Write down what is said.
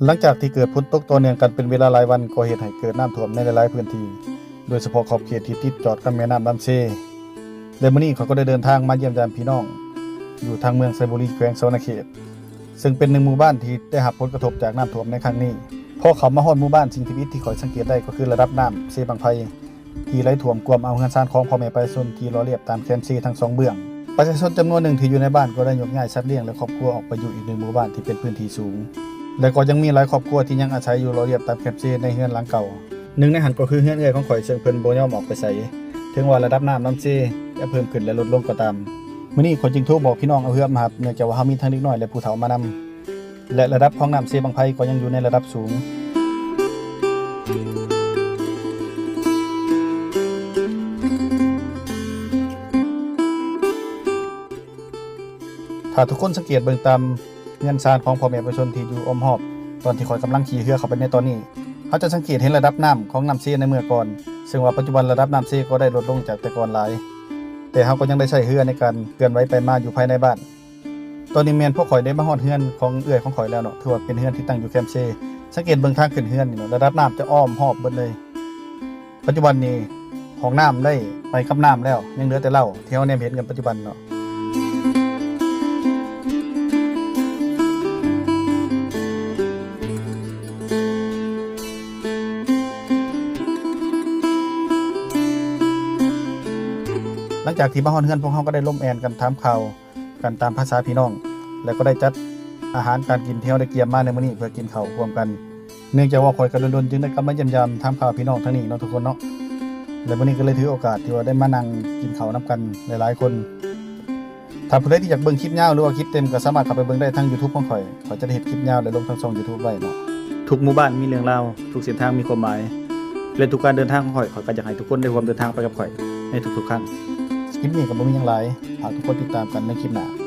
หลังจากที่เกิดฝนตกต่อเนื่องกันเป็นเวลาหลายวันก็เหตุให้เกิดน้ำท่วมในหลายๆพื้นที่โดยเฉพาะขอบเขตที่ติดจอดกับแม่น้ำลำเซและมื้อนี้เขาก็ได้เดินทางมาเยี่ยมยามพี่น้องอยู่ทางเมืองไซบุรีแขวงสวรรณเขตซึ่งเป็นหนึ่งหมู่บ้านที่ได้รับผลกระทบจากน้ำท่วมในครั้งนี้พอเขามาฮอดหมู่บ้านสิ่งที่ข้อยสังเกตได้ก็คือระดับน้ำเซบางไพที่ไหลท่วมกวมเอาเรือนซ่านของพ่อแม่ประชาชนที่รอเรียบตามแคมเซทั้งสองเบื้องประชาชนจำนวนหนึ่งที่อยู่ในบ้านก็ได้ยกย้ายสัตว์เลี้ยงและครอบครัวออกไปอยู่อีกหนึ่งหมู่บ้านที่เป็นพื้นที่สูงและก็ยังมีหลายครอบครัวที่ยังอาศัยอยู่รอเรียบตามแคมเซในเรือนหลังเก่าหนึ่งในหันก็คือเรือนเอื้อยของข่อยซึ่งเพิ่นบ่ยอมออกไปไสถึงว่าระดับน้ำลำเซจะเพิ่มขึ้นและลดลงก็ตามมื้อนี้ข้อยจึงโทรบอกพี่น้องเอาเรือมารับเนื่องจากว่าเฮามีทั้งเด็กน้อยและผู้เฒ่ามานำและระดับของน้ำเซบางไพก็ยังอยู่ในระดับสูงถ้าทุกคนสังเกตเบิ่งตามเรือนซ่านของพ่อแม่ประชาชนที่อยู่อ้อมรอบตอนที่ข้อยกำลังขี่เรือเข้าไปในตอนนี้เขาจะสังเกตเห็นระดับน้ำของน้ำเซในเมื่อก่อนซึ่งว่าปัจจุบันระดับน้ำเซก็ได้ลดลงจากแต่ก่อนหลายแต่เขาก็ยังได้ใช้เรือในการเคลื่อนไหวไปมาอยู่ภายในบ้านตอนนี้แม่นพวกข่อยได้มาฮอดเรือนของเอื้อยของข่อยแล้วเนาะถือว่าเป็นเรือนที่ตั้งอยู่แคมป์เซสังเกตเบิ่งทางขึ้นเรือนนี่เนาะระดับน้ำจะอ้อมรอบเบิดเลยปัจจุบันนี้ห้องน้ำได้ไปกับน้ำแล้วยังเหลือแต่เหล้าที่เฮาแนมเห็นกันปัจจุบันเนาะหลังจากที่มาฮอดเรือนพวกเฮาก็ได้ร่วมแอนกันถามข่าวกันตามภาษาพี่น้องแล้วก็ได้จัดอาหารการกินที่เฮาได้เตรียมมาในมื้อนี้เพื่อกินข้าวร่วมกันเนื่องจากว่าข่อยก็โดนๆจึงได้กลับมาเยี่ยมยามถามข่าวพี่น้องทั้งนี้เนาะทุกคนเนาะและมื้อนี้ก็เลยถือโอกาสที่ว่าได้มานั่งกินข้าวนํกันหลายๆคนถ้าผู้ใดที่อยากเบิ่งคลิปยาวหรือว่าคลิปเต็มก็สามารถเข้าไปเบิ่งได้ทาง YouTube ของข่อยจะได้เฮ็ดคลิปยาวและลงทางช่อง YouTube ไว้เนาะทุกหมู่บ้านมีเรื่องราวทุกเส้นทางมีความหมายและทุกการเดินทางของข่อยก็อยากให้ทุกคนได้ร่วมเดินทางไปกับข่อยในทุกๆครั้งคลิปนี้ก็บ่มีหยังหลายฝากทุกคนติดตามกันในคลิปหน้า